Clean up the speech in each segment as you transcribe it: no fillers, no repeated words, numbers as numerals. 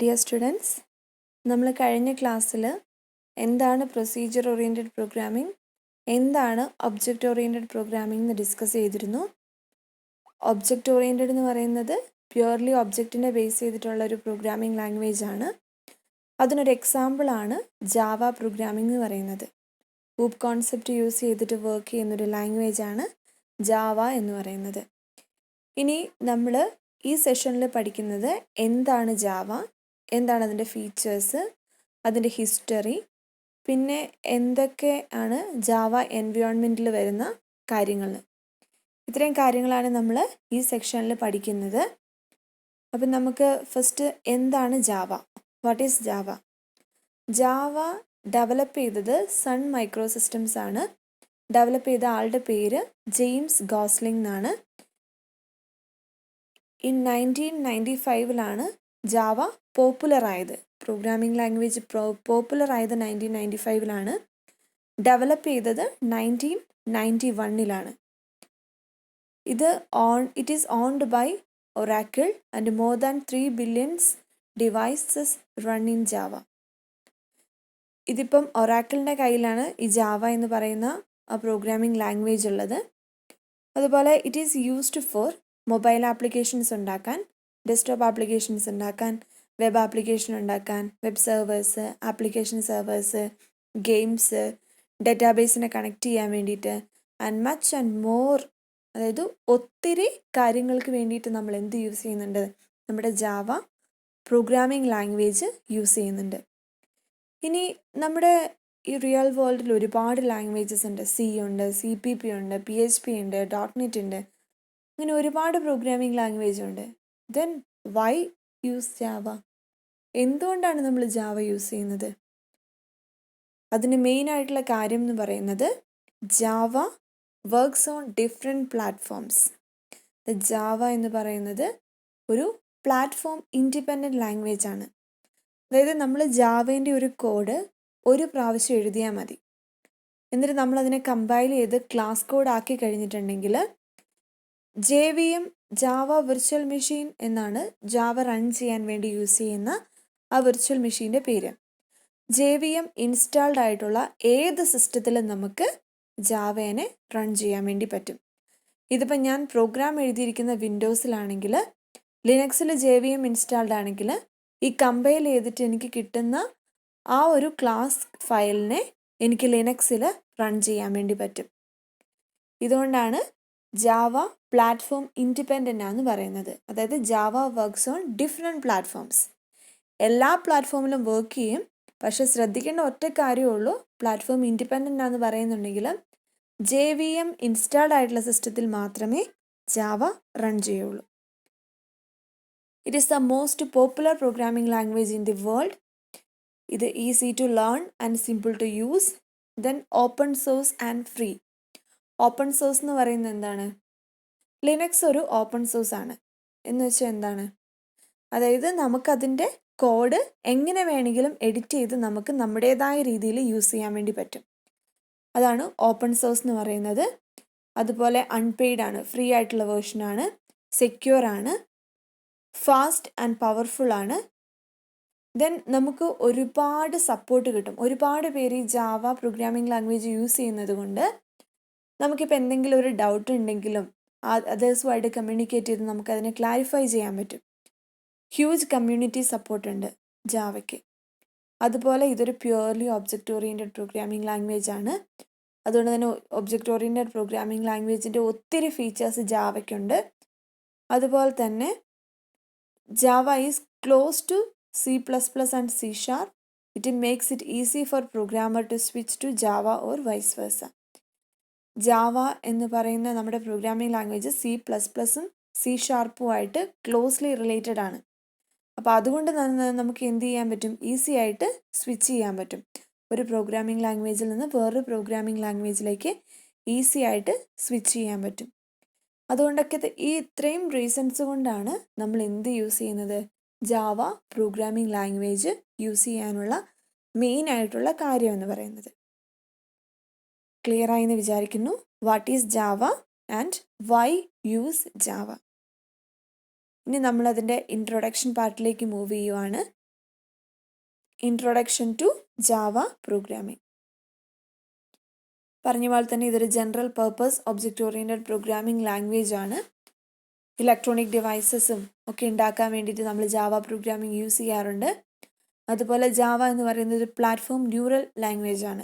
Dear students, നമ്മൾ കഴിഞ്ഞ ക്ലാസ്സിൽ എന്താണ് പ്രൊസീജിയർ ഓറിയൻറ്റഡ് പ്രോഗ്രാമിംഗ്, എന്താണ് ഒബ്ജക്റ്റ് ഓറിയൻറ്റഡ് പ്രോഗ്രാമിംഗ് എന്ന് ഡിസ്കസ് ചെയ്തിരുന്നു. ഒബ്ജക്റ്റ് ഓറിയൻറ്റഡ് എന്ന് പറയുന്നത് പ്യുവർലി ഒബ്ജക്റ്റിനെ ബേസ് ചെയ്തിട്ടുള്ള ഒരു പ്രോഗ്രാമിംഗ് ലാംഗ്വേജ് ആണ്. അതിനൊരു എക്സാമ്പിളാണ് ജാവ പ്രോഗ്രാമിംഗ് എന്ന് പറയുന്നത്. ഹൂപ്പ് കോൺസെപ്റ്റ് യൂസ് ചെയ്തിട്ട് വർക്ക് ചെയ്യുന്നൊരു ലാംഗ്വേജ് ആണ് ജാവ എന്ന് പറയുന്നത്. ഇനി നമ്മൾ ഈ സെഷനിൽ പഠിക്കുന്നത് എന്താണ് ജാവ, എന്താണ് അതിൻ്റെ ഫീച്ചേഴ്സ്, അതിൻ്റെ ഹിസ്റ്ററി, പിന്നെ എന്തൊക്കെ ആണ് ജാവ എൻവയോൺമെൻറ്റിൽ വരുന്ന കാര്യങ്ങൾ. ഇത്രയും കാര്യങ്ങളാണ് നമ്മൾ ഈ സെക്ഷനിൽ പഠിക്കുന്നത്. അപ്പം നമുക്ക് ഫസ്റ്റ് എന്താണ് Java, what is Java? Java develop ചെയ്തത് സൺ മൈക്രോ സിസ്റ്റംസ് ആണ്. ഡെവലപ്പ് ചെയ്ത ആളുടെ പേര് ജെയിംസ് ഗോസ്ലിംഗ് എന്നാണ്. 1995 ജാവ പോപ്പുലർ ആയത്. പ്രോഗ്രാമിംഗ് ലാംഗ്വേജ് പോപ്പുലർ ആയത് 1995 ഡെവലപ്പ് ചെയ്തത് 1991. It is owned by Oracle and more than 3 billion devices run in Java. ഇതിപ്പം ഒറാക്കിളിൻ്റെ കയ്യിലാണ് ഈ ജാവ എന്ന് പറയുന്ന ആ പ്രോഗ്രാമിംഗ് ലാംഗ്വേജ് ഉള്ളത്. അതുപോലെ it is used for mobile applications ഉണ്ടാക്കാൻ, ഡെസ്ക്ടോപ്പ് ആപ്ലിക്കേഷൻസ് ഉണ്ടാക്കാൻ, വെബ് ആപ്ലിക്കേഷൻ ഉണ്ടാക്കാൻ, web servers, application servers, games, ഡേറ്റാബേസിനെ കണക്ട് ചെയ്യാൻ വേണ്ടിയിട്ട് ആൻഡ് മച്ച് ആൻഡ് മോർ. അതായത് ഒത്തിരി കാര്യങ്ങൾക്ക് വേണ്ടിയിട്ട് നമ്മൾ എന്ത് യൂസ് ചെയ്യുന്നുണ്ട്? നമ്മുടെ ജാവ പ്രോഗ്രാമിംഗ് ലാംഗ്വേജ് യൂസ് ചെയ്യുന്നുണ്ട്. ഇനി നമ്മുടെ ഈ റിയൽ വേൾഡിൽ ഒരുപാട് ലാംഗ്വേജസ് ഉണ്ട്. സി ഉണ്ട്, CPP ഉണ്ട്, PHP ഉണ്ട്, .NET ഉണ്ട്, അങ്ങനെ ഒരുപാട് പ്രോഗ്രാമിംഗ് ലാംഗ്വേജ് ഉണ്ട്. Then why use Java? എന്തുകൊണ്ടാണ് നമ്മൾ ജാവ യൂസ് ചെയ്യുന്നത്? അതിന് മെയിൻ ആയിട്ടുള്ള കാര്യം എന്ന് പറയുന്നത് Java works on different platforms. Java എന്ന് പറയുന്നത് ഒരു പ്ലാറ്റ്ഫോം ഇൻഡിപെൻഡൻറ്റ് ലാംഗ്വേജ് ആണ്. അതായത് നമ്മൾ ജാവേൻ്റെ ഒരു കോഡ് ഒരു പ്രാവശ്യം എഴുതിയാൽ മതി. എന്നിട്ട് നമ്മളതിനെ കമ്പൈൽ ചെയ്ത് ക്ലാസ് കോഡ് ആക്കി കഴിഞ്ഞിട്ടുണ്ടെങ്കിൽ JVM ജാവ വിർച്വൽ മെഷീൻ എന്നാണ് ജാവ റൺ ചെയ്യാൻ വേണ്ടി യൂസ് ചെയ്യുന്ന ആ വിർച്വൽ മെഷീൻ്റെ പേര്. JVM ഇൻസ്റ്റാൾഡ് ആയിട്ടുള്ള ഏത് സിസ്റ്റത്തിലും നമുക്ക് ജാവേനെ റൺ ചെയ്യാൻ വേണ്ടി പറ്റും. ഇതിപ്പോൾ ഞാൻ പ്രോഗ്രാം എഴുതിയിരിക്കുന്ന വിൻഡോസിലാണെങ്കിൽ, ലിനക്സിൽ JVM ഇൻസ്റ്റാൾഡ് ആണെങ്കിൽ ഈ കമ്പൈൽ ചെയ്തിട്ട് എനിക്ക് കിട്ടുന്ന ആ ഒരു ക്ലാസ് ഫയലിനെ എനിക്ക് ലിനക്സിൽ റൺ ചെയ്യാൻ വേണ്ടി പറ്റും. ഇതുകൊണ്ടാണ് ജാവ പ്ലാറ്റ്ഫോം ഇൻഡിപെൻഡൻ്റ് ആണെന്ന് പറയുന്നത്. അതായത് Java works on different platforms. എല്ലാ പ്ലാറ്റ്ഫോമിലും വർക്ക് ചെയ്യും. പക്ഷെ ശ്രദ്ധിക്കേണ്ട ഒറ്റ കാര്യമേ ഉള്ളൂ, പ്ലാറ്റ്ഫോം ഇൻഡിപെൻഡൻ്റ് ആണെന്ന് പറയുന്നുണ്ടെങ്കിൽ JVM ഇൻസ്റ്റാൾഡ് ആയിട്ടുള്ള സിസ്റ്റത്തിൽ മാത്രമേ ജാവ റൺ ചെയ്യുള്ളൂ. It is the most popular programming language in the world. ഇത് easy to learn and simple to use. Then open source and free. Open source എന്ന് പറയുന്നത് എന്താണ്? ലിനക്സ് ഒരു ഓപ്പൺ സോഴ്സ് ആണ്. എന്ന് വെച്ചാൽ എന്താണ്? അതായത് നമുക്കതിൻ്റെ കോഡ് എങ്ങനെ വേണമെങ്കിലും എഡിറ്റ് ചെയ്ത് നമുക്ക് നമ്മുടേതായ രീതിയിൽ യൂസ് ചെയ്യാൻ വേണ്ടി പറ്റും. അതാണ് ഓപ്പൺ സോഴ്സ് എന്ന് പറയുന്നത്. അതുപോലെ അൺപെയ്ഡ് ആണ്, ഫ്രീ ആയിട്ടുള്ള വേർഷനാണ്, സെക്യൂർ ആണ്, ഫാസ്റ്റ് ആൻഡ് പവർഫുൾ ആണ്. ദെൻ നമുക്ക് ഒരുപാട് സപ്പോർട്ട് കിട്ടും. ഒരുപാട് പേര് ഈ ജാവ പ്രോഗ്രാമിംഗ് ലാംഗ്വേജ് യൂസ് ചെയ്യുന്നത് കൊണ്ട് നമുക്കിപ്പോൾ എന്തെങ്കിലും ഒരു ഡൗട്ട് ഉണ്ടെങ്കിലും അതേഴ്സുമായിട്ട് കമ്മ്യൂണിക്കേറ്റ് ചെയ്ത് നമുക്കതിനെ ക്ലാരിഫൈ ചെയ്യാൻ പറ്റും. ഹ്യൂജ് കമ്മ്യൂണിറ്റി സപ്പോർട്ട് ഉണ്ട് ജാവയ്ക്ക്. അതുപോലെ ഇതൊരു purely object oriented programming language ആണ്. അതുകൊണ്ട് തന്നെ ഒബ്ജക്റ്റ് ഓറിയൻറ്റഡ് പ്രോഗ്രാമിംഗ് ലാംഗ്വേജിൻ്റെ ഒത്തിരി ഫീച്ചേഴ്സ് ജാവയ്ക്കുണ്ട്. അതുപോലെ തന്നെ Java is close to C++ and C#. It makes it easy for programmer to switch to Java or vice versa. Java എന്ന് പറയുന്ന നമ്മുടെ പ്രോഗ്രാമിംഗ് ലാംഗ്വേജ് C++ഉം C# ആയിട്ട് ക്ലോസ്ലി റിലേറ്റഡ് ആണ്. അപ്പോൾ അതുകൊണ്ട് തന്നെ നമുക്ക് എന്ത് ചെയ്യാൻ പറ്റും? ഈസി ആയിട്ട് സ്വിച്ച് ചെയ്യാൻ പറ്റും. ഒരു പ്രോഗ്രാമിംഗ് ലാംഗ്വേജിൽ നിന്ന് വേറൊരു പ്രോഗ്രാമിംഗ് ലാംഗ്വേജിലേക്ക് ഈസി ആയിട്ട് സ്വിച്ച് ചെയ്യാൻ പറ്റും. അതുകൊണ്ടൊക്കെ ഈ ഇത്രയും റീസൺസ് കൊണ്ടാണ് നമ്മൾ എന്ത് യൂസ് ചെയ്യുന്നത്? ജാവ പ്രോഗ്രാമിംഗ് ലാംഗ്വേജ് യൂസ് ചെയ്യാനുള്ള മെയിൻ ആയിട്ടുള്ള കാര്യം എന്ന് പറയുന്നത്. ക്ലിയർ ആയി എന്ന് വിചാരിക്കുന്നു. What is Java and why use Java? ഇനി നമ്മളതിൻ്റെ ഇൻട്രൊഡക്ഷൻ പാർട്ടിലേക്ക് മൂവ് ചെയ്യുവാണ്. Introduction to Java programming. പറഞ്ഞ പോലെ തന്നെ ഇതൊരു general purpose object oriented programming language ആണ്. ഇലക്ട്രോണിക് ഡിവൈസസും ഒക്കെ ഉണ്ടാക്കാൻ വേണ്ടിയിട്ട് നമ്മൾ ജാവ പ്രോഗ്രാമിംഗ് യൂസ് ചെയ്യാറുണ്ട്. അതുപോലെ ജാവ എന്ന് പറയുന്നത് ഒരു പ്ലാറ്റ്ഫോം ന്യൂറൽ ലാംഗ്വേജ് ആണ്.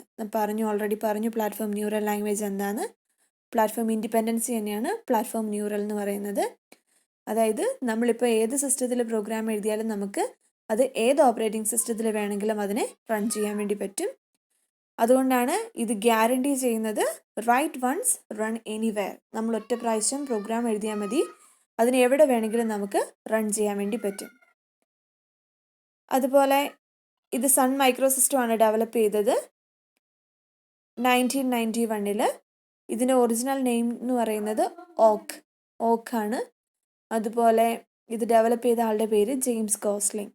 ഓൾറെഡി പറഞ്ഞു പ്ലാറ്റ്ഫോം ന്യൂറൽ ലാംഗ്വേജ് എന്താണ്. പ്ലാറ്റ്ഫോം ഇൻഡിപെൻഡൻസി തന്നെയാണ് പ്ലാറ്റ്ഫോം ന്യൂറൽ എന്ന് പറയുന്നത്. അതായത് നമ്മളിപ്പോൾ ഏത് സിസ്റ്റത്തിൽ പ്രോഗ്രാം എഴുതിയാലും നമുക്ക് അത് ഏത് ഓപ്പറേറ്റിംഗ് സിസ്റ്റത്തിൽ വേണമെങ്കിലും അതിനെ റൺ ചെയ്യാൻ വേണ്ടി പറ്റും. അതുകൊണ്ടാണ് ഇത് ഗ്യാരണ്ടി ചെയ്യുന്നത് റൈറ്റ് വൺസ് റൺ എനിവെയർ. നമ്മൾ ഒറ്റ പ്രാവശ്യം പ്രോഗ്രാം എഴുതിയാൽ മതി, അതിന് എവിടെ വേണമെങ്കിലും നമുക്ക് റൺ ചെയ്യാൻ വേണ്ടി പറ്റും. അതുപോലെ ഇത് സൺ മൈക്രോ സിസ്റ്റമാണ് ഡെവലപ്പ് ചെയ്തത് 1991. ഇതിൻ്റെ ഒറിജിനൽ നെയിം എന്ന് പറയുന്നത് ഓക്ക് ആണ്. അതുപോലെ ഇത് ഡെവലപ്പ് ചെയ്ത ആളുടെ പേര് James Gosling.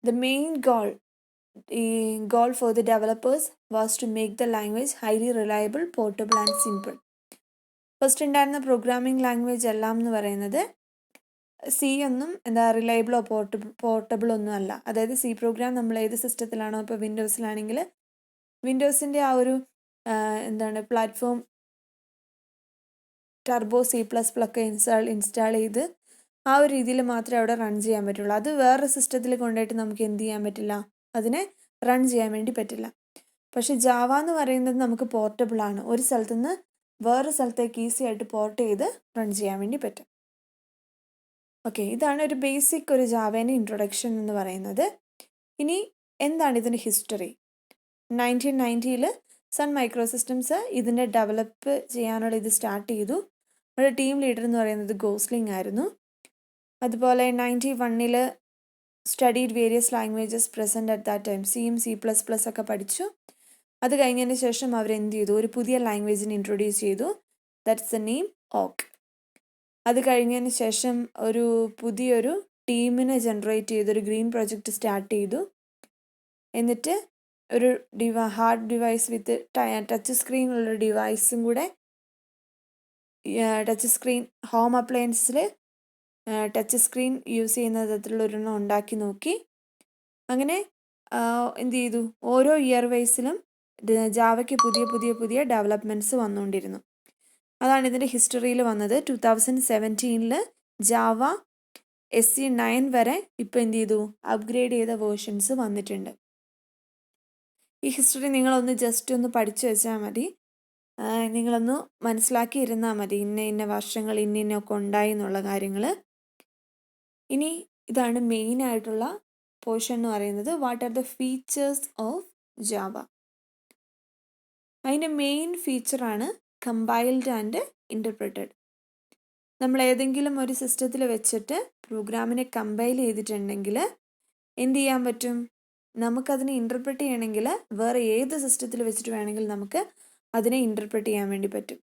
The main goal for the developers was to make the language highly reliable, portable and simple. First ഉണ്ടായിരുന്ന പ്രോഗ്രാമിംഗ് ലാംഗ്വേജ് എല്ലാം എന്ന് പറയുന്നത് സി ഒന്നും റിലയബിളോ പോർട്ടബിളോ ഒന്നും അല്ല. അതായത് സി പ്രോഗ്രാം നമ്മൾ ഏത് സിസ്റ്റത്തിലാണോ, ഇപ്പോൾ വിൻഡോസിലാണെങ്കിൽ വിൻഡോസിൻ്റെ ആ ഒരു പ്ലാറ്റ്ഫോം ടർബോ C++ ഒക്കെ ഇൻസ്റ്റാൾ ചെയ്ത് ആ ഒരു രീതിയിൽ മാത്രമേ അവിടെ റൺ ചെയ്യാൻ പറ്റുള്ളൂ. അത് വേറെ സിസ്റ്റത്തിൽ കൊണ്ടുപോയിട്ട് നമുക്ക് എന്ത് ചെയ്യാൻ പറ്റില്ല, അതിനെ റൺ ചെയ്യാൻ വേണ്ടി പറ്റില്ല. പക്ഷെ ജാവ എന്ന് പറയുന്നത് നമുക്ക് പോർട്ടബിൾ ആണ്. ഒരു സ്ഥലത്തു നിന്ന് വേറെ സ്ഥലത്തേക്ക് ഈസി ആയിട്ട് പോർട്ട് ചെയ്ത് റൺ ചെയ്യാൻ വേണ്ടി പറ്റും. ഓക്കെ, ഇതാണ് ഒരു ബേസിക് ഒരു ജാവേൻ്റെ ഇൻട്രൊഡക്ഷൻ എന്ന് പറയുന്നത്. ഇനി എന്താണ് ഇതിൻ്റെ ഹിസ്റ്ററി? 1990 സൺ മൈക്രോ സിസ്റ്റംസ് ഇതിൻ്റെ ഡെവലപ്പ് ചെയ്യാനുള്ള ഇത് സ്റ്റാർട്ട് ചെയ്തു. അവരുടെ ടീം ലീഡർ എന്ന് പറയുന്നത് ഗോസ്ലിംഗ് ആയിരുന്നു. അതുപോലെ 91 studied various languages present at that time. സിയും C++ ഒക്കെ പഠിച്ചു. അത് കഴിഞ്ഞതിന് ശേഷം അവരെന്ത് ചെയ്തു, ഒരു പുതിയ ലാംഗ്വേജിനെ ഇൻട്രൊഡ്യൂസ് ചെയ്തു. ദാറ്റ്സ് ദ നെയിം ഓക്ക്. അത് കഴിഞ്ഞതിന് ശേഷം ഒരു പുതിയൊരു ടീമിനെ ജനറേറ്റ് ചെയ്തു, ഒരു ഗ്രീൻ പ്രൊജക്റ്റ് സ്റ്റാർട്ട് ചെയ്തു. എന്നിട്ട് ഒരു ഹാർഡ് ഡിവൈസ് വിത്ത് ടച്ച് സ്ക്രീനുള്ള ഡിവൈസും കൂടെ, ടച്ച് സ്ക്രീൻ ഹോം അപ്ലയൻസിൽ ടച്ച് സ്ക്രീൻ യൂസ് ചെയ്യുന്ന തരത്തിലുള്ള ഒരെണ്ണം ഉണ്ടാക്കി നോക്കി. അങ്ങനെ എന്ത് ചെയ്തു, ഓരോ ഇയർ വൈസിലും ജാവയ്ക്ക് പുതിയ ഡെവലപ്മെൻറ്റ്സ് വന്നുകൊണ്ടിരുന്നു. അതാണ് ഇതിൻ്റെ ഹിസ്റ്ററിയിൽ വന്നത്. 2017 ജാവ SE9 വരെ ഇപ്പോൾ എന്ത് ചെയ്തു, അപ്ഗ്രേഡ് ചെയ്ത വേർഷൻസ് വന്നിട്ടുണ്ട്. ഈ ഹിസ്റ്ററി നിങ്ങളൊന്ന് ജസ്റ്റ് ഒന്ന് പഠിച്ചു വെച്ചാൽ മതി, നിങ്ങളൊന്ന് മനസ്സിലാക്കി ഇരുന്നാൽ മതി, ഇന്ന വർഷങ്ങൾ ഇന്നൊക്കെ ഉണ്ടായി എന്നുള്ള കാര്യങ്ങൾ. ഇനി ഇതാണ് മെയിനായിട്ടുള്ള പോർഷൻ എന്ന് പറയുന്നത്, what are the features of Java. അതിൻ്റെ മെയിൻ ഫീച്ചറാണ് കമ്പൈൽഡ് ആൻഡ് ഇൻ്റർപ്രറ്റഡ്. നമ്മൾ ഏതെങ്കിലും ഒരു സിസ്റ്റത്തിൽ വെച്ചിട്ട് പ്രോഗ്രാമിനെ കമ്പൈൽ ചെയ്തിട്ടുണ്ടെങ്കിൽ എന്ത് ചെയ്യാൻ പറ്റും, നമുക്കതിനെ ഇൻ്റർപ്രറ്റ് ചെയ്യണമെങ്കിൽ വേറെ ഏത് സിസ്റ്റത്തിൽ വെച്ചിട്ട് വേണമെങ്കിൽ നമുക്ക് അതിനെ ഇൻ്റർപ്രറ്റ് ചെയ്യാൻ വേണ്ടി പറ്റും.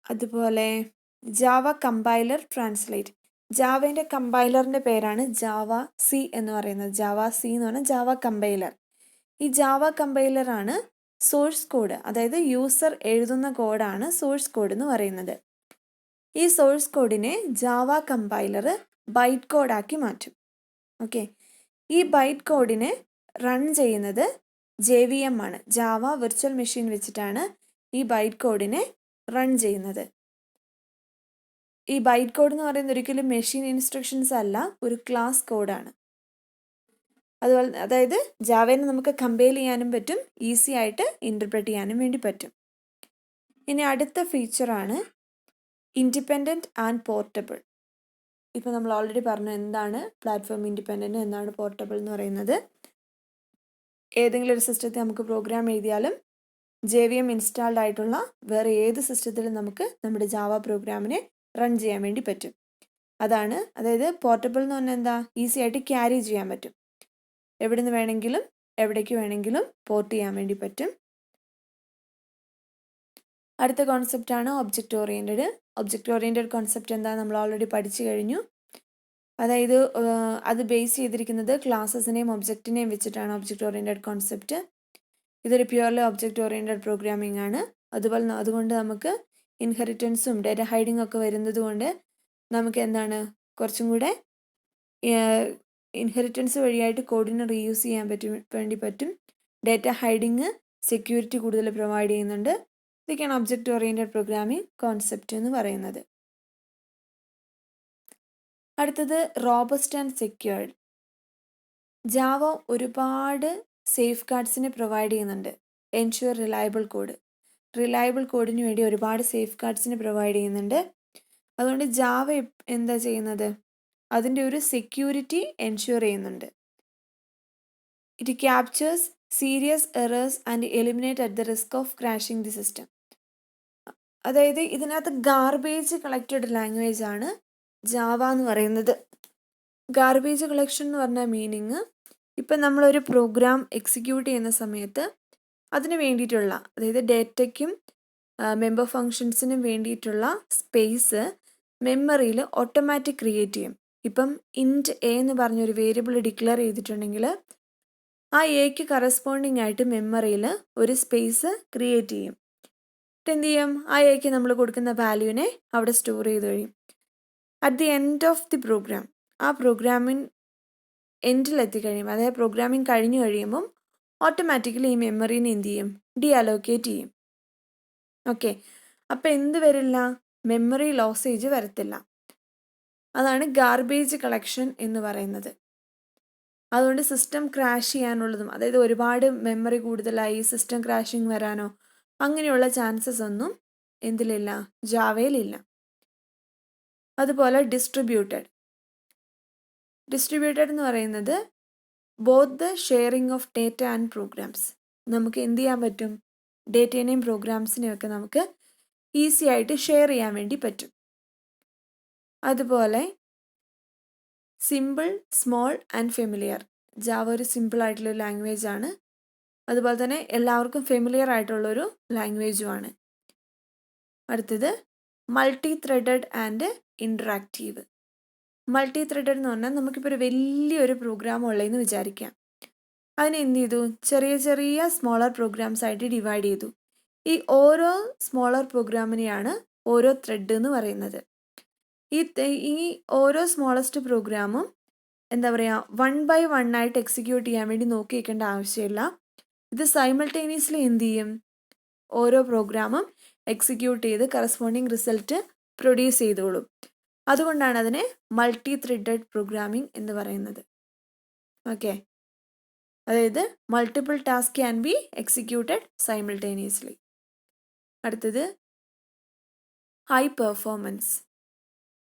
അതുപോലെ ജാവ കമ്പൈലർ ട്രാൻസ്ലേറ്റ്. ജാവേൻ്റെ കമ്പൈലറിൻ്റെ പേരാണ് ജാവ സി എന്ന് പറയുന്നത്. ജാവ സി എന്ന് പറഞ്ഞാൽ ജാവ കമ്പൈലർ. ഈ ജാവ കമ്പൈലറാണ് സോഴ്സ് കോഡ്, അതായത് യൂസർ എഴുതുന്ന കോഡാണ് സോഴ്സ് കോഡ് എന്ന് പറയുന്നത്. ഈ സോഴ്സ് കോഡിനെ ജാവ കമ്പൈലർ ബൈറ്റ് കോഡാക്കി മാറ്റും. ഓക്കെ, ഈ ബൈറ്റ് കോഡിനെ റൺ ചെയ്യുന്നത് JVM ആണ്. ജാവ വിർച്വൽ മെഷീൻ വെച്ചിട്ടാണ് ഈ ബൈറ്റ് കോഡിനെ റൺ ചെയ്യുന്നത്. ഈ ബൈറ്റ് കോഡ് എന്ന് പറയുന്നത് ഒരിക്കലും മെഷീൻ ഇൻസ്ട്രക്ഷൻസ് അല്ല, ഒരു ക്ലാസ് കോഡാണ്. അതുപോലെ അതായത് ജാവേനെ നമുക്ക് കമ്പൈൽ ചെയ്യാനും പറ്റും, ഈസി ആയിട്ട് ഇൻ്റർപ്രറ്റ് ചെയ്യാനും വേണ്ടി പറ്റും. ഇനി അടുത്ത ഫീച്ചറാണ് ഇൻഡിപെൻഡൻറ്റ് ആൻഡ് പോർട്ടബിൾ. ഇപ്പോൾ നമ്മൾ ഓൾറെഡി പറഞ്ഞു എന്താണ് പ്ലാറ്റ്ഫോം ഇൻഡിപെൻഡൻറ്റ്, എന്താണ് പോർട്ടബിൾ എന്ന് പറയുന്നത്. ഏതെങ്കിലും ഒരു സിസ്റ്റത്തിൽ നമുക്ക് പ്രോഗ്രാം എഴുതിയാലും JVM ഇൻസ്റ്റാൾഡ് ആയിട്ടുള്ള വേറെ ഏത് സിസ്റ്റത്തിലും നമുക്ക് നമ്മുടെ ജാവ പ്രോഗ്രാമിനെ റൺ ചെയ്യാൻ വേണ്ടി പറ്റും. അതായത് പോർട്ടബിൾ എന്ന് പറഞ്ഞാൽ എന്താ, ഈസി ആയിട്ട് ക്യാരി ചെയ്യാൻ പറ്റും, എവിടെ നിന്ന് വേണമെങ്കിലും എവിടേക്ക് വേണമെങ്കിലും പോർട്ട് ചെയ്യാൻ വേണ്ടി പറ്റും. അടുത്ത കോൺസെപ്റ്റാണ് object oriented. Object oriented concept എന്താ നമ്മൾ ഓൾറെഡി പഠിച്ചു കഴിഞ്ഞു. അതായത് അത് ബേസ് ചെയ്തിരിക്കുന്നത് ക്ലാസസിനെയും ഒബ്ജക്റ്റിനെയും വെച്ചിട്ടാണ് ഒബ്ജക്റ്റ് ഓറിയൻറ്റഡ് കോൺസെപ്റ്റ്. ഇതൊരു പ്യുവർലി ഒബ്ജക്റ്റ് ഓറിയൻറ്റഡ് പ്രോഗ്രാമിംഗ് ആണ്. അതുകൊണ്ട് നമുക്ക് ഇൻഹെറിറ്റൻസും ഡേറ്റ ഹൈഡിങ് ഒക്കെ വരുന്നത് കൊണ്ട് നമുക്ക് എന്താണ് കുറച്ചും കൂടെ ഇൻഹെറിറ്റൻസ് വഴിയായിട്ട് കോഡിനെ റീയൂസ് ചെയ്യാൻ പറ്റും. ഡേറ്റ ഹൈഡിങ് സെക്യൂരിറ്റി കൂടുതൽ പ്രൊവൈഡ് ചെയ്യുന്നുണ്ട്. ഇതൊക്കെയാണ് ഒബ്ജക്റ്റ് ഓറിയൻറ്റഡ് പ്രോഗ്രാമിംഗ് കോൺസെപ്റ്റ് എന്ന് പറയുന്നത്. അടുത്തത് റോബസ്റ്റ് ആൻഡ് സെക്യൂർഡ്. ജാവ ഒരുപാട് സേഫ് ഗാർഡ്സിനെ പ്രൊവൈഡ് ചെയ്യുന്നുണ്ട്. എൻഷുർ റിലയബിൾ കോഡിന് വേണ്ടി ഒരുപാട് സേഫ് ഗാർഡ്സിനെ പ്രൊവൈഡ് ചെയ്യുന്നുണ്ട്. അതുകൊണ്ട് ജാവ എന്താ ചെയ്യുന്നത്, അതിൻ്റെ ഒരു സെക്യൂരിറ്റി എൻഷുർ ചെയ്യുന്നുണ്ട്. It captures serious errors and eliminate at the risk of crashing the system. അതായത് ഇതിനകത്ത് ഗാർബേജ് കളക്റ്റഡ് ലാംഗ്വേജ് ആണ് ജാവ എന്ന് പറയുന്നത്. ഗാർബേജ് കളക്ഷൻ എന്ന് പറഞ്ഞ മീനിങ്, ഇപ്പം നമ്മളൊരു പ്രോഗ്രാം എക്സിക്യൂട്ട് ചെയ്യുന്ന സമയത്ത് അതിന് വേണ്ടിയിട്ടുള്ള, അതായത് ഡേറ്റയ്ക്കും മെമ്പർ ഫങ്ഷൻസിനും വേണ്ടിയിട്ടുള്ള സ്പേസ് മെമ്മറിയിൽ ഓട്ടോമാറ്റിക് ക്രിയേറ്റ് ചെയ്യും. ഇപ്പം ഇൻറ്റ് എ എന്ന് പറഞ്ഞൊരു വേരിയബിൾ ഡിക്ലെയർ ചെയ്തിട്ടുണ്ടെങ്കിൽ ആ എക്ക് കറസ്പോണ്ടിങ് ആയിട്ട് മെമ്മറിയിൽ ഒരു സ്പേസ് ക്രിയേറ്റ് ചെയ്യും. എന്ത് ചെയ്യും, ആ എക്ക് നമ്മൾ കൊടുക്കുന്ന വാല്യൂവിനെ അവിടെ സ്റ്റോർ ചെയ്ത് കഴിയും. At the end of the program, ആ പ്രോഗ്രാമിൻ എൻഡിലെത്തിക്കഴിയുമ്പോൾ, അതായത് പ്രോഗ്രാമിംഗ് കഴിഞ്ഞു കഴിയുമ്പം ഓട്ടോമാറ്റിക്കലി ഈ മെമ്മറീനെ എന്ത് ചെയ്യും, അലോക്കേറ്റ് ചെയ്യും. ഓക്കെ, അപ്പം എന്ത് വരില്ല, മെമ്മറി ലോസേജ് വരത്തില്ല. അതാണ് ഗാർബേജ് കളക്ഷൻ എന്ന് പറയുന്നത്. അതുകൊണ്ട് സിസ്റ്റം ക്രാഷ് ചെയ്യാനുള്ളതും, അതായത് ഒരുപാട് മെമ്മറി കൂടുതലായി സിസ്റ്റം ക്രാഷിങ് വരാനോ അങ്ങനെയുള്ള ചാൻസസ് ഒന്നും എന്തിലില്ല, ജാവയിലില്ല. അതുപോലെ ഡിസ്ട്രിബ്യൂട്ടഡ് എന്ന് പറയുന്നത് both the sharing of data and programs. നമുക്ക് എന്ത് ചെയ്യാൻ പറ്റും, ഡേറ്റേനെയും പ്രോഗ്രാംസിനെയും ഒക്കെ നമുക്ക് ഈസി ആയിട്ട് ഷെയർ ചെയ്യാൻ വേണ്ടി പറ്റും. അതുപോലെ simple, small and familiar. Java ഒരു സിമ്പിൾ ആയിട്ടുള്ളൊരു ലാംഗ്വേജ് ആണ്. അതുപോലെ തന്നെ എല്ലാവർക്കും ഫെമിലിയർ ആയിട്ടുള്ളൊരു ലാംഗ്വേജുമാണ്. അടുത്തത് multi threaded and interactive. Multi threaded എന്ന് പറഞ്ഞാൽ നമുക്കിപ്പോൾ ഒരു വലിയൊരു പ്രോഗ്രാം ഉള്ളതെന്ന് വിചാരിക്കാം. അതിനെ എന്ത് ചെയ്തു, ചെറിയ ചെറിയ സ്മോളർ പ്രോഗ്രാംസ് ആയിട്ട് ഡിവൈഡ് ചെയ്തു. ഈ ഓരോ സ്മോളർ പ്രോഗ്രാമിനെയാണ് ഓരോ ത്രെഡ് എന്ന് പറയുന്നത്. ഈ ഓരോ സ്മോളസ്റ്റ് പ്രോഗ്രാമും എന്താ പറയുക, 1 by 1 ആയിട്ട് എക്സിക്യൂട്ട് ചെയ്യാൻ വേണ്ടി നോക്കി വയ്ക്കേണ്ട ആവശ്യമില്ല. ഇത് സൈമൾട്ടേനിയസ്ലി എന്ത് ചെയ്യും, ഓരോ പ്രോഗ്രാമും എക്സിക്യൂട്ട് ചെയ്ത് കറസ്പോണ്ടിങ് റിസൾട്ട് പ്രൊഡ്യൂസ് ചെയ്തോളും. അതുകൊണ്ടാണ് അതിനെ മൾട്ടി ത്രെഡഡ് പ്രോഗ്രാമിംഗ് എന്ന് പറയുന്നത്. ഓക്കെ, അതായത് multiple task can be executed simultaneously. അടുത്തത് high performance.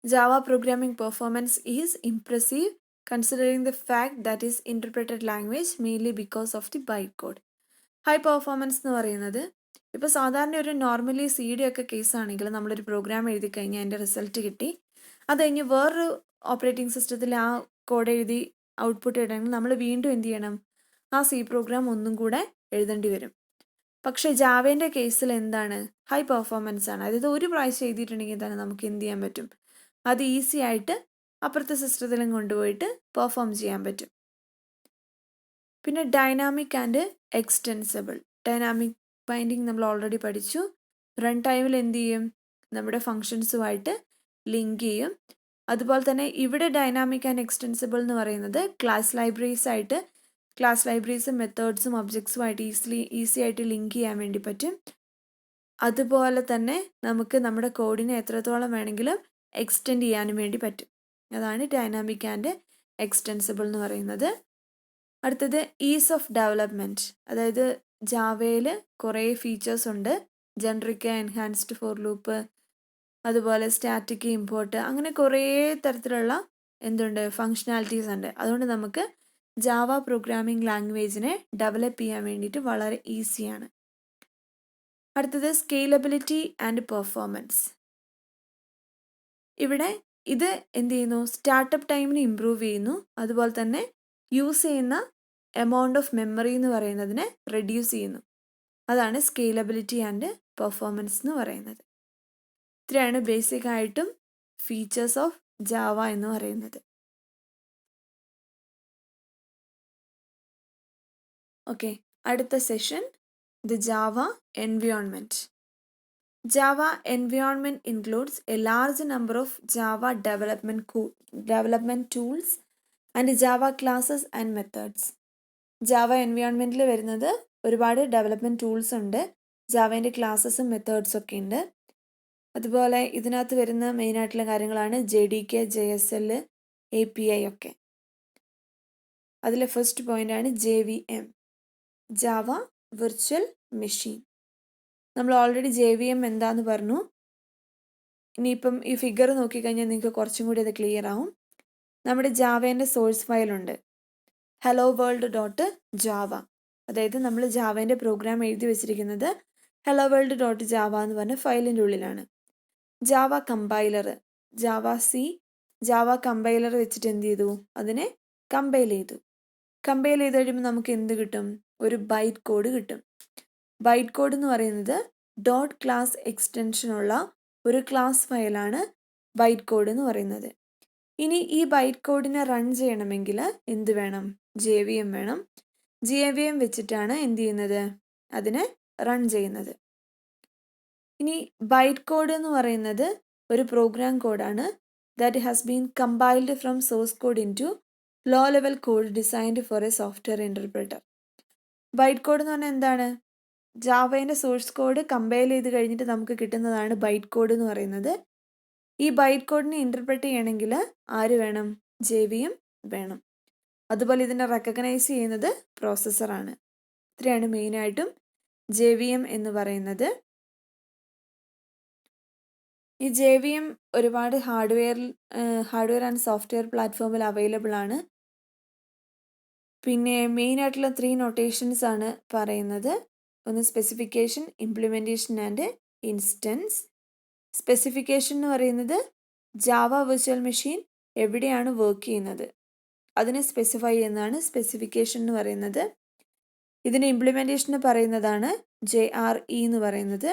Java programming performance is impressive considering the fact that is interpreted language mainly because of the bytecode. High performance എന്ന് പറയുന്നത്, ഇപ്പോൾ സാധാരണ ഒരു normally CD ഒക്കെ കേസാണെങ്കിൽ നമ്മളൊരു പ്രോഗ്രാം എഴുതി കഴിഞ്ഞാൽ അതിൻ്റെ റിസൾട്ട് കിട്ടി, അത് കഴിഞ്ഞ് വേറൊരു ഓപ്പറേറ്റിംഗ് സിസ്റ്റത്തിൽ ആ കോഡ് എഴുതി ഔട്ട്പുട്ട് ഇടണമെങ്കിൽ നമ്മൾ വീണ്ടും എന്ത് ചെയ്യണം, ആ C പ്രോഗ്രാം ഒന്നും കൂടെ എഴുതേണ്ടി വരും. പക്ഷേ ജാവേൻ്റെ കേസിൽ എന്താണ്, ഹൈ പെർഫോമൻസ് ആണ്. അതായത് ഒരു പ്രാവശ്യം എഴുതിയിട്ടുണ്ടെങ്കിൽ തന്നെ നമുക്ക് എന്ത് ചെയ്യാൻ പറ്റും, അത് ഈസി ആയിട്ട് അപ്പുറത്തെ സിസ്റ്റത്തിലും കൊണ്ടുപോയിട്ട് പെർഫോം ചെയ്യാൻ പറ്റും. പിന്നെ dynamic and extensible. Dynamic binding നമ്മൾ ഓൾറെഡി പഠിച്ചു. റൺ ടൈമിൽ എന്ത് ചെയ്യും, നമ്മുടെ ഫങ്ഷൻസുമായിട്ട് ലിങ്ക് ചെയ്യും. അതുപോലെ തന്നെ ഇവിടെ ഡൈനാമിക് ആൻഡ് എക്സ്റ്റെൻസിബിൾ എന്ന് പറയുന്നത് ക്ലാസ് ലൈബ്രറീസും മെത്തേഡ്സും ഒബ്ജക്ട്സുമായിട്ട് ഈസി ആയിട്ട് ലിങ്ക് ചെയ്യാൻ വേണ്ടി പറ്റും. അതുപോലെ തന്നെ നമുക്ക് നമ്മുടെ കോഡിനെ എത്രത്തോളം വേണമെങ്കിലും എക്സ്റ്റെൻഡ് ചെയ്യാനും വേണ്ടി പറ്റും. അതാണ് ഡൈനാമിക് ആൻഡ് എക്സ്റ്റെൻസിബിൾ എന്ന് പറയുന്നത്. അടുത്തത് ഈസ് ഓഫ് ഡെവലപ്മെൻറ്റ്. അതായത് ജാവയിൽ കുറേ ഫീച്ചേഴ്സ് ഉണ്ട്. ജനറിക്, എൻഹാൻസ്ഡ് ഫോർ ലൂപ്പ്, അതുപോലെ സ്റ്റാറ്റിക്, ഇമ്പോർട്ട്, അങ്ങനെ കുറേ തരത്തിലുള്ള ഫങ്ഷനാലിറ്റീസ് ഉണ്ട്. അതുകൊണ്ട് നമുക്ക് ജാവ പ്രോഗ്രാമിംഗ് ലാംഗ്വേജിനെ ഡെവലപ്പ് ചെയ്യാൻ വേണ്ടിയിട്ട് വളരെ ഈസിയാണ്. അടുത്തത് സ്കെയിലബിലിറ്റി ആൻഡ് പെർഫോമൻസ്. ഇവിടെ ഇത് എന്ത് ചെയ്യുന്നു, സ്റ്റാർട്ടപ്പ് ടൈമിന് ഇമ്പ്രൂവ് ചെയ്യുന്നു. അതുപോലെ തന്നെ യൂസ് ചെയ്യുന്ന എമൗണ്ട് ഓഫ് മെമ്മറി എന്ന് പറയുന്നതിനെ റെഡ്യൂസ് ചെയ്യുന്നു. അതാണ് സ്കെയിലബിലിറ്റി ആൻഡ് പെർഫോമൻസ് എന്ന് പറയുന്നത്. ഇത്രയാണ് ബേസിക് ആയിട്ടും ഫീച്ചേഴ്സ് ഓഫ് ജാവ എന്ന് പറയുന്നത്. ഓക്കെ, അടുത്ത session the Java environment. Java environment includes a large number of Java development tools and Java classes and methods. Java എൻവയോൺമെൻറ്റിൽ വരുന്നത് ഒരുപാട് ഡെവലപ്മെൻറ്റ് ടൂൾസ് ഉണ്ട്, ജാവേൻ്റെ ക്ലാസ്സസും മെത്തേഡ്സും ഒക്കെ ഉണ്ട്. അതുപോലെ ഇതിനകത്ത് വരുന്ന മെയിനായിട്ടുള്ള കാര്യങ്ങളാണ് JDK, JSL, API ഒക്കെ. അതിലെ ഫസ്റ്റ് പോയിൻ്റാണ് JVM, ജാവ വിർച്വൽ മെഷീൻ. നമ്മൾ ഓൾറെഡി JVM എന്താന്ന് പറഞ്ഞു. ഇനിയിപ്പം ഈ ഫിഗർ നോക്കിക്കഴിഞ്ഞാൽ നിങ്ങൾക്ക് കുറച്ചും കൂടി അത് ക്ലിയർ ആവും. നമ്മുടെ ജാവേൻ്റെ സോഴ്സ് ഫയലുണ്ട്, ഹലോ വേൾഡ് ഡോട്ട് ജാവ. അതായത് നമ്മൾ ജാവേൻ്റെ പ്രോഗ്രാം എഴുതി വെച്ചിരിക്കുന്നത് ഹലോ വേൾഡ് ഡോട്ട് ജാവ എന്ന് പറഞ്ഞ ഫയലിൻ്റെ ഉള്ളിലാണ്. ജാവ കമ്പൈലർ, ജാവ കമ്പൈലർ വെച്ചിട്ട് എന്ത് ചെയ്തു, അതിനെ കമ്പൈൽ ചെയ്തു. കമ്പൈൽ ചെയ്ത് കഴിയുമ്പോൾ നമുക്ക് എന്ത് കിട്ടും, ഒരു ബൈറ്റ് കോഡ് കിട്ടും. ബൈറ്റ് കോഡ് എന്ന് പറയുന്നത് ഡോട്ട് ക്ലാസ് എക്സ്റ്റൻഷനുള്ള ഒരു ക്ലാസ് ഫയലാണ് ബൈറ്റ് കോഡ് എന്ന് പറയുന്നത്. ഇനി ഈ ബൈറ്റ് കോഡിനെ റൺ ചെയ്യണമെങ്കിൽ എന്ത് വേണം, JVM വേണം. JVM വെച്ചിട്ടാണ് എന്ത് ചെയ്യുന്നത്, അതിനെ റൺ ചെയ്യുന്നത്. ഇനി ബൈറ്റ് കോഡ് എന്ന് പറയുന്നത് ഒരു പ്രോഗ്രാം കോഡാണ് that has been compiled from source code into low level code designed for a software interpreter. Byte code എന്ന് പറഞ്ഞാൽ എന്താണ്, ജാവേൻ്റെ സോഴ്സ് കോഡ് കമ്പൈൽ ചെയ്ത് കഴിഞ്ഞിട്ട് നമുക്ക് കിട്ടുന്നതാണ് ബൈറ്റ് കോഡ് എന്ന് പറയുന്നത്. ഈ ബൈറ്റ് കോഡിനെ ഇൻ്റർപ്രറ്റ് ചെയ്യണമെങ്കിൽ ആര് വേണം, JVM വേണം. അതുപോലെ ഇതിനെ റെക്കഗ്നൈസ് ചെയ്യുന്നത് പ്രോസസ്സറാണ്. ഇത്രയാണ് മെയിനായിട്ടും JVM എന്ന് പറയുന്നത്. ഈ JVM ഒരുപാട് ഹാർഡ്വെയർ ആൻഡ് സോഫ്റ്റ്വെയർ പ്ലാറ്റ്ഫോമിൽ അവൈലബിൾ ആണ്. പിന്നെ മെയിനായിട്ടുള്ള 3 നൊട്ടേഷൻസ് ആണ് പറയുന്നത്. ഒന്ന് specification, implementation and instance. Specification എന്ന് പറയുന്നത് ജാവ വിർച്വൽ മെഷീൻ എവിടെയാണ് വർക്ക് ചെയ്യുന്നത് അതിനെ സ്പെസിഫൈ ചെയ്യുന്നതാണ് സ്പെസിഫിക്കേഷൻ എന്ന് പറയുന്നത്. ഇതിന് ഇംപ്ലിമെൻറ്റേഷൻ പറയുന്നതാണ് JRE എന്ന് പറയുന്നത്.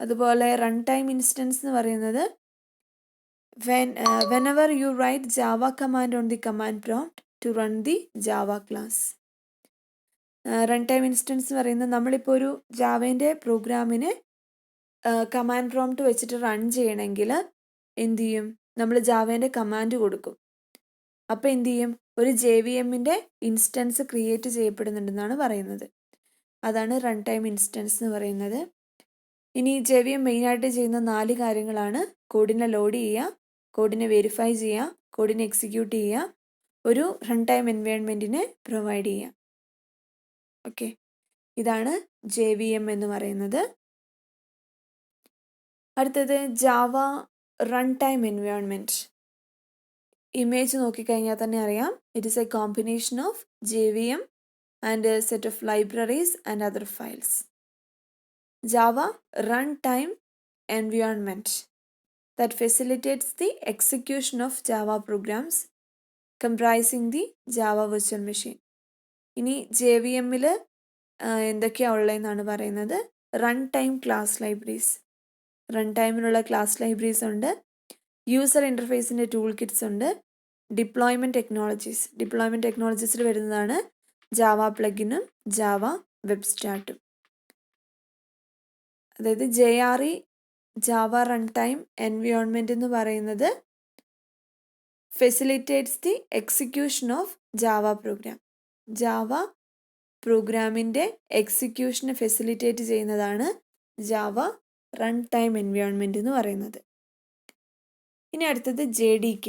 അതുപോലെ റൺ ടൈം ഇൻസ്റ്റൻസ് എന്ന് പറയുന്നത് whenever you write Java command on the command prompt to run the Java class. Run time instance എന്ന് പറയുന്നത് നമ്മളിപ്പോൾ ഒരു ജാവേൻ്റെ പ്രോഗ്രാമിനെ കമാൻഡ് പ്രോംപ്റ്റ് വെച്ചിട്ട് റൺ ചെയ്യണമെങ്കിൽ എന്ത് ചെയ്യും, നമ്മൾ ജാവേൻ്റെ കമാൻഡ് കൊടുക്കും. അപ്പോൾ എന്ത് ചെയ്യും, ഒരു JVMൻ്റെ ഇൻസ്റ്റൻസ് ക്രിയേറ്റ് ചെയ്യപ്പെടുന്നുണ്ടെന്നാണ് പറയുന്നത്. അതാണ് റൺ ടൈം ഇൻസ്റ്റൻസ് എന്ന് പറയുന്നത്. ഇനി JVM മെയിനായിട്ട് ചെയ്യുന്ന 4 കാര്യങ്ങളാണ്: കോഡിനെ ലോഡ് ചെയ്യുക, കോഡിനെ വെരിഫൈ ചെയ്യുക, കോഡിനെ എക്സിക്യൂട്ട് ചെയ്യുക, ഒരു റൺ ടൈം എൻവയോൺമെൻറ്റിനെ പ്രൊവൈഡ് ചെയ്യുക. ഓക്കെ, ഇതാണ് JVM എന്ന് പറയുന്നത്. അടുത്തത് Java run time environment. Image നോക്കിക്കഴിഞ്ഞാൽ തന്നെ അറിയാം, it is A combination of JVM and A set of libraries and other files. Java run time environment that facilitates the execution of Java programs comprising the Java virtual machine. ഇനി JVMൽ എന്തൊക്കെയാണ് ഉള്ളതെന്നാണ് പറയുന്നത്. Run time class libraries, run ടൈമിനുള്ള class libraries ഉണ്ട്. User ഇൻ്റർഫേസിൻ്റെ tool kits ഉണ്ട്. ഡിപ്ലോയ്മെൻറ്റ് ടെക്നോളജീസിൽ വരുന്നതാണ് ജാവ പ്ലഗിനും ജാവ വെബ് സ്റ്റാർട്ടും. അതായത് JRE Java run time environment എന്ന് പറയുന്നത് facilitates the execution of Java program. Java പ്രോഗ്രാമിൻ്റെ എക്സിക്യൂഷനെ ഫെസിലിറ്റേറ്റ് ചെയ്യുന്നതാണ് ജാവ റൺ ടൈം എൻവയോൺമെൻറ്റ് എന്ന് പറയുന്നത്. ഇനി അടുത്തത് JDK,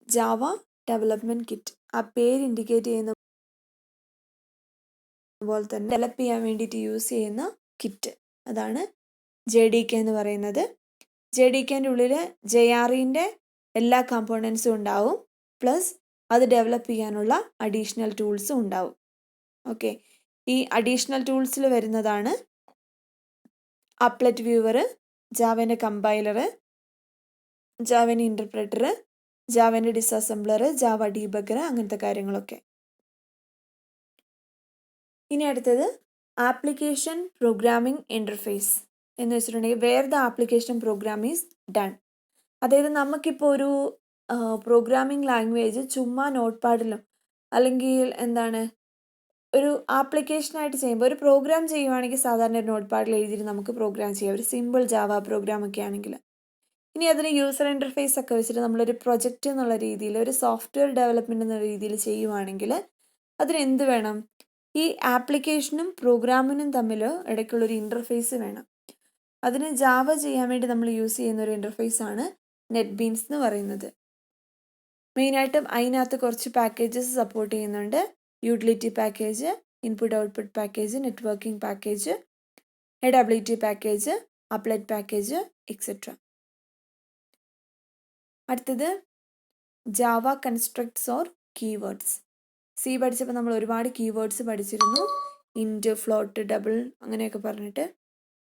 ജാവ ഡെവലപ്മെൻറ്റ് കിറ്റ്. ആ പേര് ഇൻഡിക്കേറ്റ് ചെയ്യുന്ന പോലെ തന്നെ ഡെവലപ്പ് ചെയ്യാൻ വേണ്ടിയിട്ട് യൂസ് ചെയ്യുന്ന കിറ്റ്, അതാണ് JDK എന്ന് പറയുന്നത്. JDKൻ്റെ ഉള്ളിൽ JREൻ്റെ എല്ലാ കമ്പോണൻസും ഉണ്ടാവും, പ്ലസ് അത് ഡെവലപ്പ് ചെയ്യാനുള്ള അഡീഷണൽ ടൂൾസും ഉണ്ടാവും. ഓക്കെ, ഈ അഡീഷണൽ ടൂൾസിൽ വരുന്നതാണ് അപ്ലെറ്റ് വ്യൂവർ, ജാവേൻ്റെ കമ്പൈലർ, ജാവേൻ്റെ ഇൻ്റർപ്രറ്റർ, ജാവേൻ്റെ ഡിസഅസംബ്ലർ, ജാവ ഡീബഗർ, അങ്ങനത്തെ കാര്യങ്ങളൊക്കെ. ഇനി അടുത്തത് ആപ്ലിക്കേഷൻ പ്രോഗ്രാമിംഗ് ഇൻ്റർഫേസ് എന്ന് വെച്ചിട്ടുണ്ടെങ്കിൽ where the application program is done. അതായത് നമുക്കിപ്പോൾ ഒരു പ്രോഗ്രാമിംഗ് ലാംഗ്വേജ് ചുമ്മാ നോട്ട് പാഡിലും അല്ലെങ്കിൽ ഒരു ആപ്ലിക്കേഷനായിട്ട് ചെയ്യുമ്പോൾ ഒരു പ്രോഗ്രാം ചെയ്യുവാണെങ്കിൽ സാധാരണ ഒരു നോട്ട് പാഡിൽ എഴുതിയിട്ട് നമുക്ക് പ്രോഗ്രാം ചെയ്യാം, ഒരു സിമ്പിൾ ജാവ പ്രോഗ്രാം ഒക്കെ ആണെങ്കിൽ. ഇനി അതിന് യൂസർ ഇൻ്റർഫേസ് ഒക്കെ വെച്ചിട്ട് നമ്മളൊരു പ്രൊജക്റ്റ് എന്നുള്ള രീതിയിൽ, ഒരു സോഫ്റ്റ്വെയർ ഡെവലപ്മെൻറ്റ് എന്നുള്ള രീതിയിൽ ചെയ്യുവാണെങ്കിൽ അതിനെന്ത് വേണം? ഈ ആപ്ലിക്കേഷനും പ്രോഗ്രാമിനും തമ്മിൽ ഇടയ്ക്കുള്ളൊരു ഇൻ്റർഫേസ് വേണം. അതിന് ജാവ ചെയ്യാൻ വേണ്ടി നമ്മൾ യൂസ് ചെയ്യുന്ന ഒരു ഇൻ്റർഫേസാണ് നെറ്റ് ബീൻസ് എന്ന് പറയുന്നത്. മെയിനായിട്ടും അതിനകത്ത് കുറച്ച് പാക്കേജസ് സപ്പോർട്ട് ചെയ്യുന്നുണ്ട്. Utility package, input output package, networking package, AWT package, applet package, etcetera. അടുത്തത് Java constructs or keywords. C പഠിച്ചപ്പോൾ നമ്മൾ ഒരുപാട് കീവേഡ്സ് പഠിച്ചിരുന്നു. ഇൻറ്റ്, ഫ്ലോട്ട്, ഡബിൾ അങ്ങനെയൊക്കെ പറഞ്ഞിട്ട്.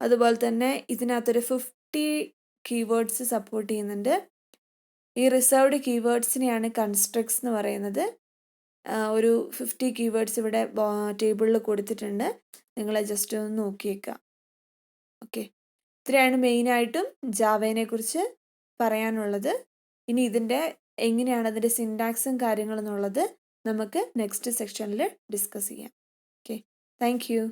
അതുപോലെ തന്നെ ഇതിനകത്തൊരു 50 കീവേഡ്സ് സപ്പോർട്ട് ചെയ്യുന്നുണ്ട്. ഈ റിസർവ്ഡ് കീവേഡ്സിനെയാണ് കൺസ്ട്രക്ട്സ് എന്ന് പറയുന്നത്. ഒരു 50 കീവേഡ്സ് ഇവിടെ ടേബിളിൽ കൊടുത്തിട്ടുണ്ട്. നിങ്ങൾ ജസ്റ്റ് ഒന്ന് നോക്കിയേക്കുക. ഓക്കെ, ഇത്രയാണ് മെയിനായിട്ടും ജാവേനെ കുറിച്ച് പറയാനുള്ളത്. ഇനി ഇതിൻ്റെ എങ്ങനെയാണ് അതിൻ്റെ സിൻടാക്സും കാര്യങ്ങളെന്നുള്ളത് നമുക്ക് നെക്സ്റ്റ് സെക്ഷനിൽ ഡിസ്കസ് ചെയ്യാം. Okay, thank you.